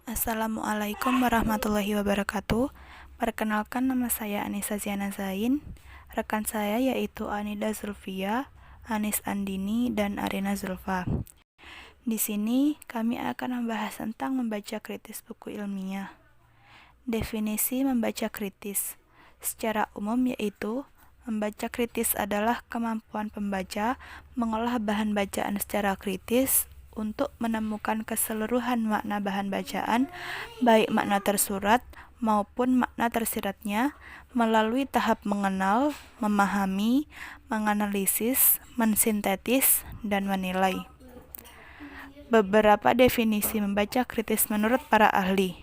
Assalamualaikum warahmatullahi wabarakatuh. Perkenalkan, nama saya Anissa Ziana Zain. Rekan saya yaitu Anida Zulfia, Anis Andini, dan Arina Zulfa. Di sini kami akan membahas tentang membaca kritis buku ilmiah. Definisi membaca kritis secara umum yaitu membaca kritis adalah kemampuan pembaca mengolah bahan bacaan secara kritis untuk menemukan keseluruhan makna bahan bacaan, baik makna tersurat maupun makna tersiratnya, melalui tahap mengenal, memahami, menganalisis, mensintetis, dan menilai. Beberapa definisi membaca kritis menurut para ahli.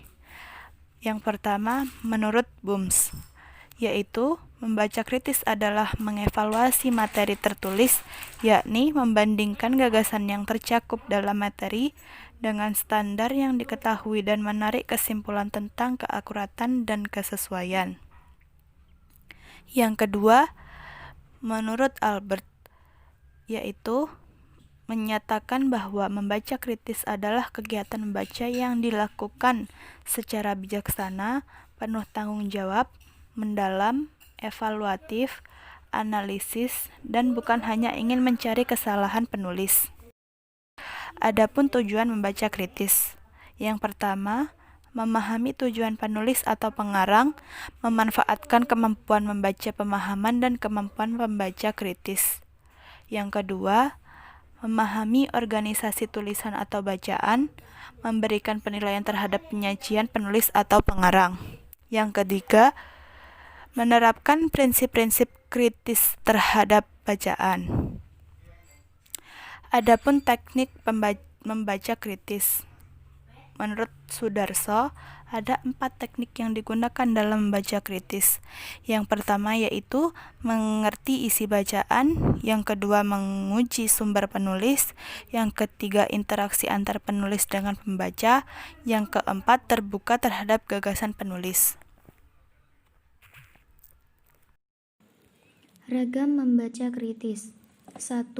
Yang pertama, menurut Booms, yaitu membaca kritis adalah mengevaluasi materi tertulis, yakni membandingkan gagasan yang tercakup dalam materi dengan standar yang diketahui dan menarik kesimpulan tentang keakuratan dan kesesuaian. Yang kedua, menurut Albert, yaitu menyatakan bahwa membaca kritis adalah kegiatan membaca yang dilakukan secara bijaksana, penuh tanggung jawab, mendalam, evaluatif, analisis, dan bukan hanya ingin mencari kesalahan penulis. Adapun tujuan membaca kritis. Yang pertama, memahami tujuan penulis atau pengarang, memanfaatkan kemampuan membaca pemahaman dan kemampuan membaca kritis. Yang kedua, memahami organisasi tulisan atau bacaan, memberikan penilaian terhadap penyajian penulis atau pengarang. Yang ketiga, menerapkan prinsip-prinsip kritis terhadap bacaan. Adapun teknik membaca kritis. Menurut Sudarso, ada 4 teknik yang digunakan dalam membaca kritis. Yang pertama yaitu mengerti isi bacaan, yang kedua menguji sumber penulis, yang ketiga interaksi antar penulis dengan pembaca, yang keempat terbuka terhadap gagasan penulis. Ragam membaca kritis. 1.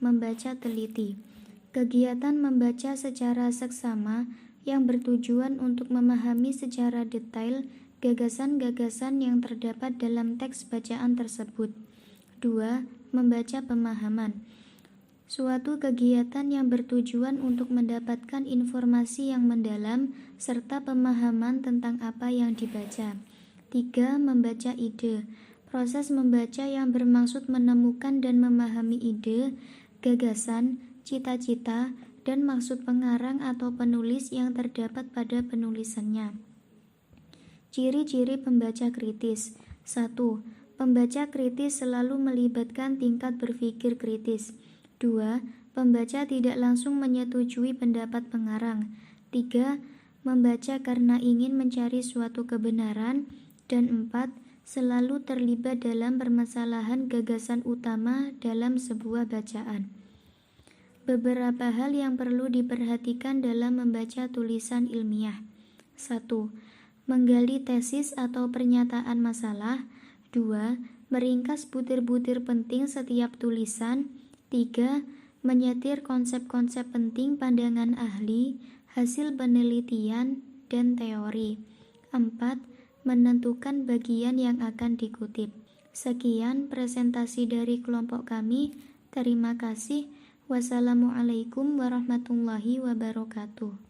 Membaca teliti. Kegiatan membaca secara seksama yang bertujuan untuk memahami secara detail gagasan-gagasan yang terdapat dalam teks bacaan tersebut. 2. Membaca pemahaman. Suatu kegiatan yang bertujuan untuk mendapatkan informasi yang mendalam serta pemahaman tentang apa yang dibaca. 3. Membaca ide. Proses membaca yang bermaksud menemukan dan memahami ide, gagasan, cita-cita, dan maksud pengarang atau penulis yang terdapat pada penulisannya. Ciri-ciri pembaca kritis. 1. Pembaca kritis selalu melibatkan tingkat berpikir kritis. 2. Pembaca tidak langsung menyetujui pendapat pengarang. 3. Membaca karena ingin mencari suatu kebenaran. Dan 4. Selalu terlibat dalam permasalahan gagasan utama dalam sebuah bacaan. Beberapa hal yang perlu diperhatikan dalam membaca tulisan ilmiah. 1. Menggali tesis atau pernyataan masalah. 2. Meringkas butir-butir penting setiap tulisan. 3. Menyetir konsep-konsep penting pandangan ahli, hasil penelitian, dan teori. 4. Menentukan bagian yang akan dikutip. Sekian presentasi dari kelompok kami. Terima kasih. Wassalamualaikum warahmatullahi wabarakatuh.